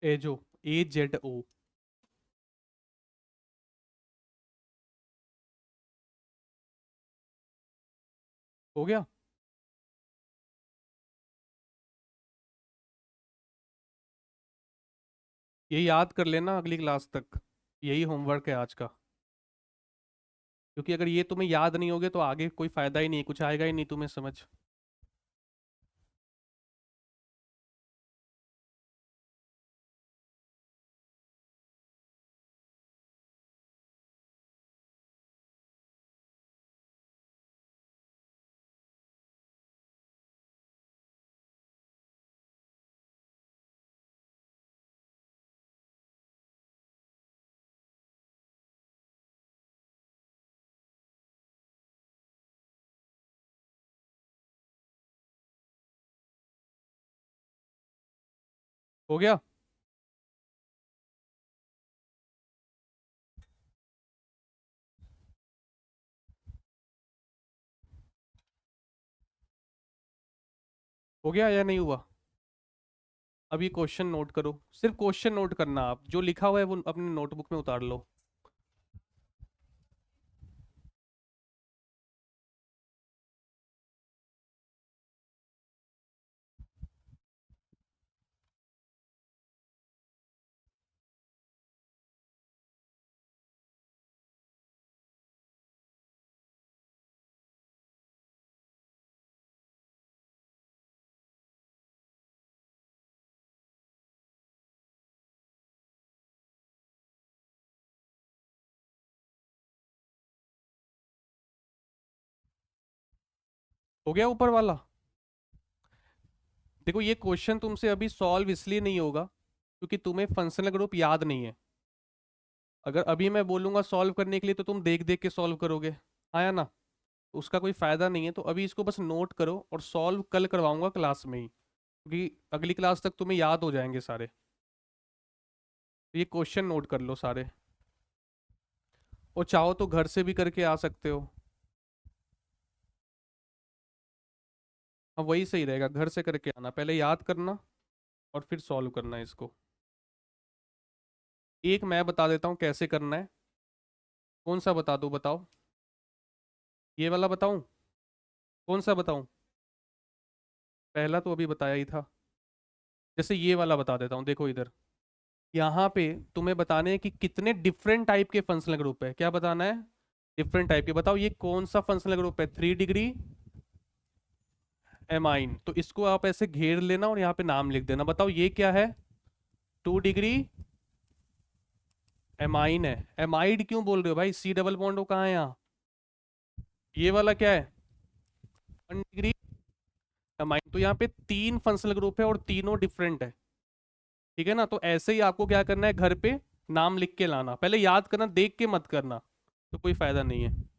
Azo, AZO। हो गया? ये याद कर लेना अगली क्लास तक, यही होमवर्क है आज का। क्योंकि अगर ये तुम्हें याद नहीं होगे तो आगे कोई फायदा ही नहीं, कुछ आएगा ही नहीं तुम्हें समझ। हो गया? हो गया या नहीं हुआ? अभी क्वेश्चन नोट करो, सिर्फ क्वेश्चन नोट करना, आप जो लिखा हुआ है वो अपने नोटबुक में उतार लो। हो गया ऊपर वाला? देखो ये क्वेश्चन तुमसे अभी सॉल्व इसलिए नहीं होगा क्योंकि तुम्हें फंक्शनल ग्रुप याद नहीं है। अगर अभी मैं बोलूंगा सॉल्व करने के लिए तो तुम देख देख के सॉल्व करोगे, आया ना? उसका कोई फायदा नहीं है, तो अभी इसको बस नोट करो और सॉल्व कल करवाऊंगा क्लास में ही, क्योंकि अगली क्लास तक तुम्हें याद हो जाएंगे सारे। तो ये क्वेश्चन नोट कर लो सारे, और चाहो तो घर से भी करके आ सकते हो। हाँ वही सही रहेगा, घर से करके आना, पहले याद करना और फिर सॉल्व करना है इसको। एक मैं बता देता हूँ कैसे करना है। कौन सा बता दूँ, बताओ? ये वाला बताऊँ? कौन सा बताऊँ? पहला तो अभी बताया ही था। जैसे ये वाला बता देता हूँ, देखो इधर। यहाँ पे तुम्हें बताने हैं कि कितने डिफरेंट टाइप के फंक्शनल ग्रुप है, क्या बताना है? डिफरेंट टाइप के। बताओ ये कौन सा फंक्शनल ग्रुप है? 3 डिग्री एमाइन। तो इसको आप ऐसे घेर लेना और यहाँ पे नाम लिख देना। बताओ ये क्या है? 2 डिग्री एमाइन है। एमाइड क्यों बोल रहे हो भाई? सी डबल बॉन्ड हो कहाँ है यहाँ? ये वाला क्या है? 1 डिग्री एमाइन। तो यहाँ पे 3 फंक्शनल ग्रुप है और तीनों डिफरेंट है। ठीक है ना? तो ऐसे ही आपको क्या करना है, घर पे नाम लिख के लाना, पहले याद करना, देख के मत करना, तो कोई फायदा नहीं है।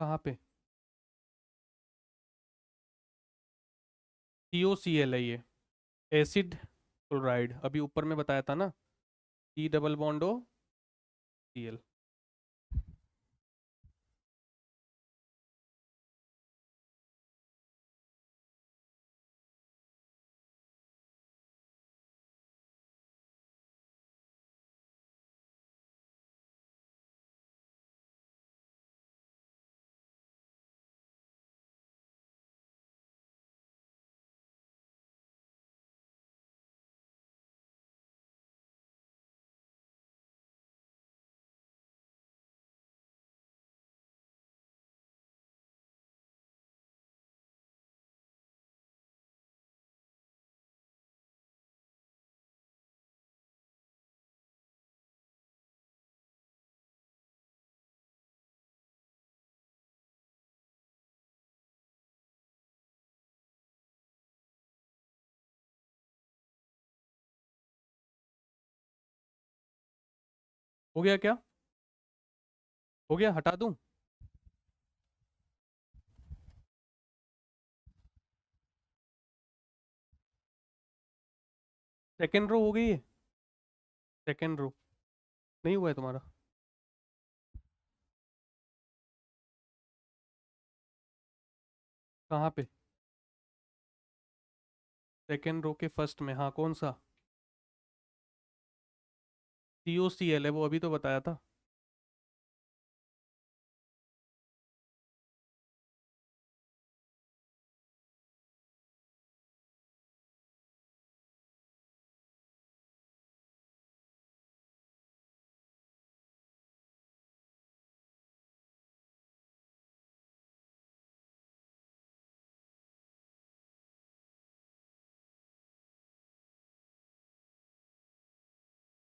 कहाँ पे? COCl है ये, एसिड क्लोराइड, अभी ऊपर में बताया था ना, C double bond O Cl। हो गया क्या? हो गया, हटा दूं? सेकेंड रो हो गई है? सेकेंड रो नहीं हुआ है तुम्हारा? कहाँ पे? सेकेंड रो के फर्स्ट में, हाँ, कौन सा? COCl है वो, अभी तो बताया था।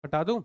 हटा दूं?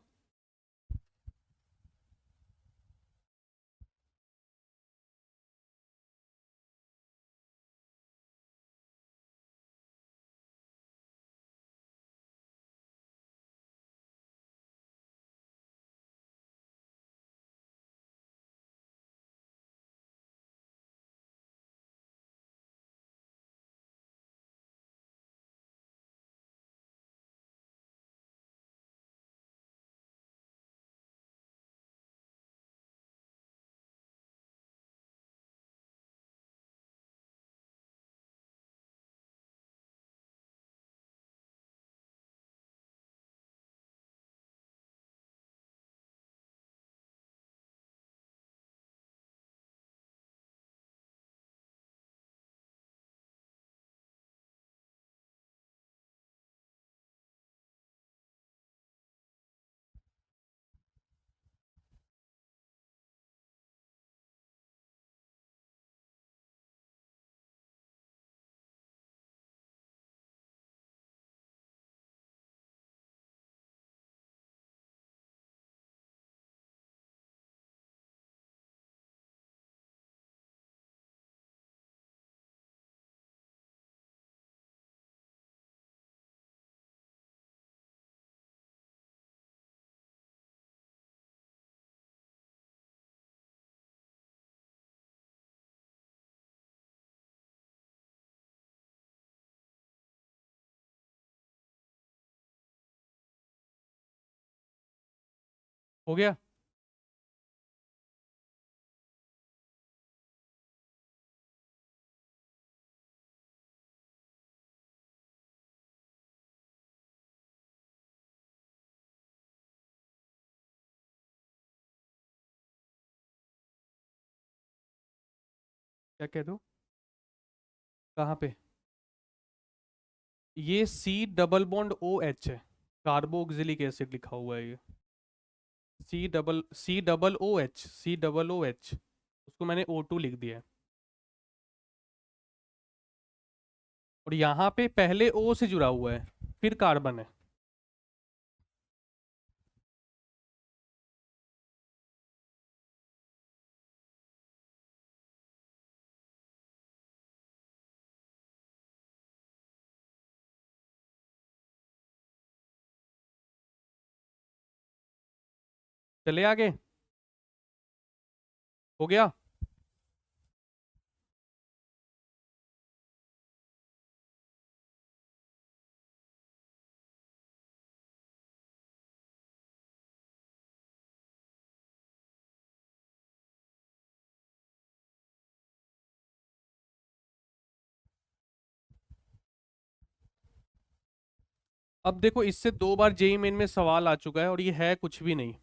हो गया? क्या कह दो? कहाँ पे? ये C डबल बॉन्ड OH है, कार्बोक्सिलिक एसिड लिखा हुआ है ये। C डबल OH, उसको मैंने O2 लिख दिया है। और यहाँ पे पहले O से जुड़ा हुआ है, फिर कार्बन है। चले आगे? हो गया? अब देखो इससे 2 बार जेईई मेन में सवाल आ चुका है और ये है कुछ भी नहीं।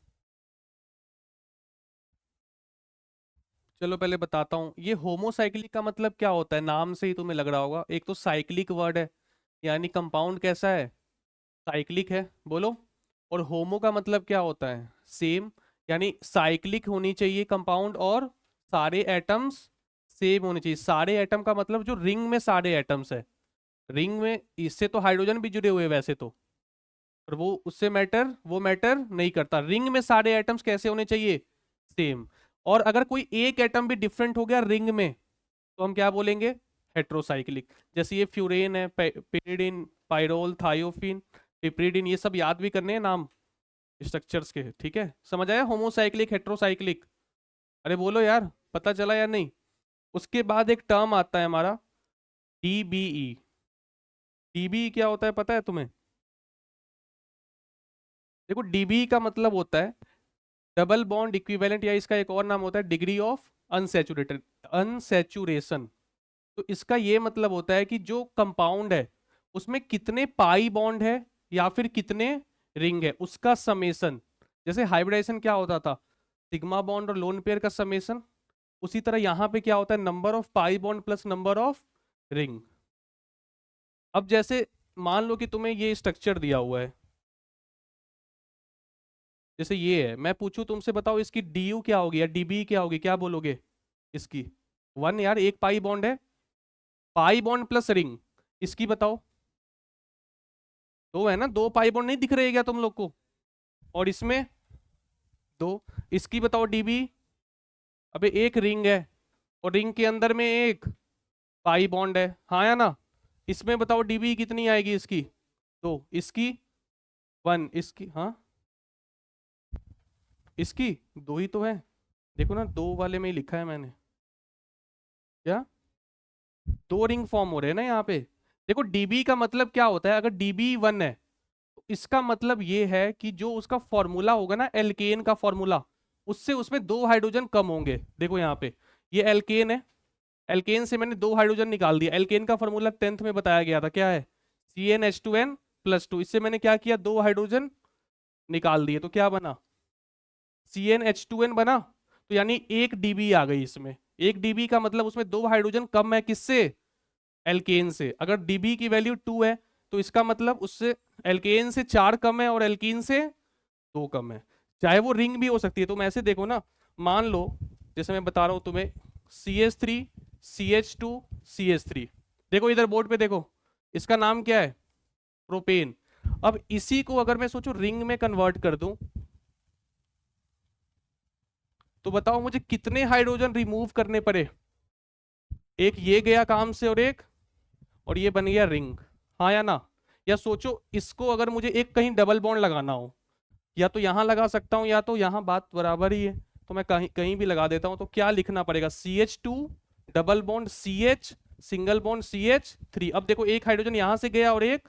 चलो पहले बताता हूँ, ये होमोसाइक्लिक का मतलब क्या होता है, नाम से ही तुम्हें लग रहा होगा। एक तो साइक्लिक वर्ड है, यानी कंपाउंड कैसा है, साइक्लिक है, बोलो। और होमो का मतलब क्या होता है, सेम, यानी साइक्लिक होनी चाहिए कंपाउंड और सारे एटम्स सेम होने चाहिए। सारे एटम का मतलब जो रिंग में सारे एटम्स है, रिंग में इससे तो हाइड्रोजन भी जुड़े हुए हैं वैसे तो, और वो उससे मैटर नहीं करता। रिंग में सारे एटम्स कैसे होने चाहिए, सेम। और अगर कोई एक एटम भी डिफरेंट हो गया रिंग में तो हम क्या बोलेंगे, हेट्रोसाइक्लिक। जैसे ये फ्यूरेन है, पेरिडीन, पाइरोल, थायोफिन, पिपरिडीन, ये सब याद भी करने हैं नाम स्ट्रक्चर्स के, ठीक है। समझ आया, होमोसाइक्लिक हेट्रोसाइक्लिक। अरे बोलो यार, पता चला या नहीं। उसके बाद एक टर्म आता है हमारा डीबीई। डीबीई क्या होता है पता है तुम्हें? देखो डीबीई का मतलब होता है डबल बॉन्ड इक्विवेलेंट, या इसका एक और नाम होता है डिग्री ऑफ अनसैचुरेटेड अनसैचुरेशन। तो इसका ये मतलब होता है कि जो कंपाउंड है उसमें कितने पाई बॉन्ड है या फिर कितने रिंग है, उसका समेशन। जैसे हाइब्रिडाइजेशन क्या होता था, सिग्मा बॉन्ड और लोन पेयर का समेशन, उसी तरह यहाँ पे क्या होता है, number of pi bond plus number of ring. अब जैसे मान लो कि तुम्हें ये स्ट्रक्चर दिया हुआ है, जैसे ये है, मैं पूछूं तुमसे, बताओ इसकी डी यू क्या होगी या डीबी क्या होगी, क्या बोलोगे इसकी? वन यार, एक पाई बॉन्ड है, पाई बॉन्ड प्लस रिंग। इसकी बताओ, दो है ना, दो पाई बॉन्ड नहीं दिख रहे क्या तुम लोग को? और इसमें दो। इसकी बताओ डीबी। अबे एक रिंग है और रिंग के अंदर में एक पाई बॉन्ड है, हाँ या ना? इसमें बताओ डीबी कितनी आएगी इसकी? दो। इसकी वन। इसकी हाँ, इसकी दो ही तो है। देखो ना, दो वाले में ही लिखा है मैंने, क्या दो रिंग फॉर्म हो रहे हैं ना यहाँ पे। देखो डीबी का मतलब क्या होता है, अगर डीबी वन है तो इसका मतलब ये है कि जो उसका फॉर्मूला होगा ना, एल्केन का फॉर्मूला, उससे उसमें दो हाइड्रोजन कम होंगे। देखो यहाँ पे ये एल्केन है, एल्केन से मैंने दो हाइड्रोजन निकाल दिया। एल्केन का फॉर्मूला 10th में बताया गया था, क्या है, CnH2n+2। इससे मैंने क्या किया, दो हाइड्रोजन निकाल दिए, तो क्या बना, CnH2n बना। तो यानी एक डीबी आ गई इसमें। एक डीबी का मतलब उसमें दो हाइड्रोजन कम है, किससे, एल्केन से। अगर डीबी की वैल्यू 2 है तो इसका मतलब उससे एल्केन से 4 कम है और एल्कीन से 2 कम है। चाहे वो रिंग भी हो सकती है। तुम ऐसे देखो ना, मान लो जैसे मैं बता रहा हूं तुम्हें, CH3 CH2 CH3, देखो इधर बोर्ड पे देखो, इसका नाम क्या है, प्रोपेन। अब इसी को अगर मैं सोचूं रिंग में कन्वर्ट कर दूं, तो बताओ मुझे कितने हाइड्रोजन रिमूव करने पड़े। एक ये गया काम से और ये बन गया रिंग, हाँ या ना? या सोचो इसको अगर मुझे एक कहीं डबल बॉन्ड लगाना हो, या तो यहां लगा सकता हूं या तो यहां, बात बराबर ही है। तो मैं कहीं कहीं भी लगा देता हूं, तो क्या लिखना पड़ेगा, CH2 double bond CH single bond CH3। अब देखो एक हाइड्रोजन यहां से गया और एक,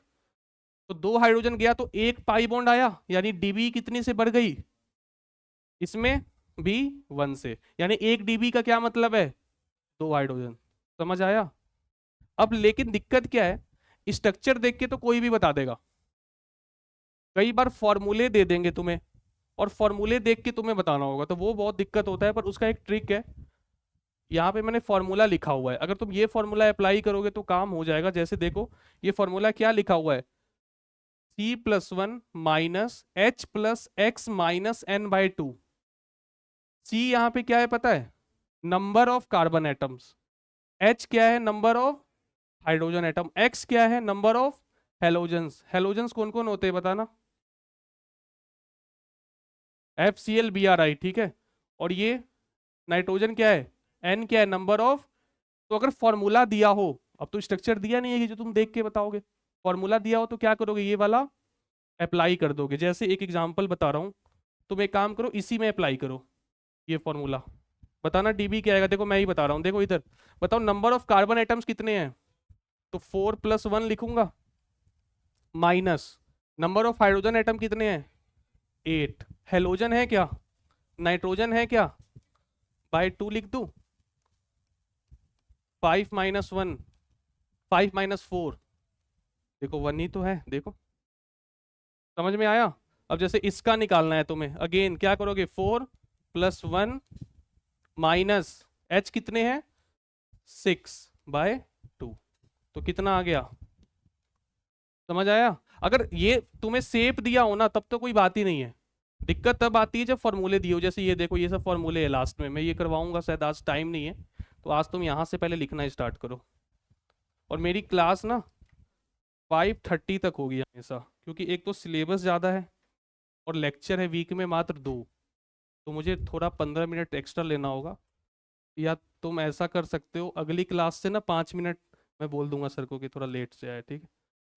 तो दो हाइड्रोजन गया तो एक पाई बॉन्ड आया, यानी डीबी कितनी से बढ़ गई, इसमें भी वन से। यानी एक डीबी का क्या मतलब है, दो हाइड्रोजन। समझ आया? अब लेकिन दिक्कत क्या है, स्ट्रक्चर देख के तो कोई भी बता देगा, कई बार फॉर्मूले दे देंगे तुम्हें और फॉर्मूले देख के तुम्हें बताना होगा, तो वो बहुत दिक्कत होता है। पर उसका एक ट्रिक है, यहाँ पे मैंने फॉर्मूला लिखा हुआ है, अगर तुम ये फॉर्मूला अप्लाई करोगे तो काम हो जाएगा। जैसे देखो ये फॉर्मूला क्या लिखा हुआ है, C+1 - H+X-N/2। सी यहाँ पे क्या है पता है, number of carbon atoms. H क्या है, number of hydrogen atom. X क्या है, नंबर ऑफ हेलोजेंस। हेलोजेंस कौन कौन होते हैं बताना, FCl Bri, ठीक है। और ये नाइट्रोजन क्या है, N क्या है, नंबर ऑफ। तो अगर फॉर्मूला दिया हो, अब तो स्ट्रक्चर दिया नहीं है कि जो तुम देख के बताओगे, फॉर्मूला दिया हो तो क्या करोगे, ये वाला अप्लाई कर दोगे। जैसे एक एग्जांपल बता रहा हूँ, तुम एक काम करो, इसी में अप्लाई करो ये फॉर्मूला, बताना डीबी क्या आएगा। देखो मैं ही बता रहा हूँ, देखो इधर बताओ, नंबर ऑफ कार्बन आइटम्स कितने हैं, तो 4+1 लिखूंगा, minus number of hydrogen atom कितने हैं, 8। हेलोजन है क्या, नाइट्रोजन है क्या, बाय 2 लिख दूं, 5 - 1, 5 - 4, देखो 1 ही तो है, देखो समझ में आया? अब जैसे इसका निकालना है तुम्हें, अगेन क्या करोगे, 4 + 1 माइनस h कितने हैं, 6/2, तो कितना आ गया, समझ आया? अगर ये तुम्हें सेप दिया हो ना तब तो कोई बात ही नहीं है, दिक्कत तब आती है जब फॉर्मूले दिए हो। जैसे ये देखो, ये सब फॉर्मूले है, लास्ट में मैं ये करवाऊंगा, शायद आज टाइम नहीं है, तो आज तुम यहाँ से पहले लिखना स्टार्ट करो। और मेरी क्लास ना 5:30 तक होगी हमेशा, क्योंकि एक तो सिलेबस ज़्यादा है और लेक्चर है वीक में मात्र 2, तो मुझे थोड़ा 15 मिनट एक्स्ट्रा लेना होगा। या तुम ऐसा कर सकते हो, अगली क्लास से ना 5 मिनट मैं बोल दूंगा सर को कि थोड़ा लेट से आए, ठीक है?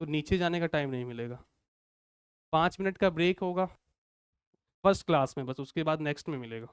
तो नीचे जाने का टाइम नहीं मिलेगा, 5 मिनट का ब्रेक होगा फर्स्ट क्लास में बस, उसके बाद नेक्स्ट में मिलेगा।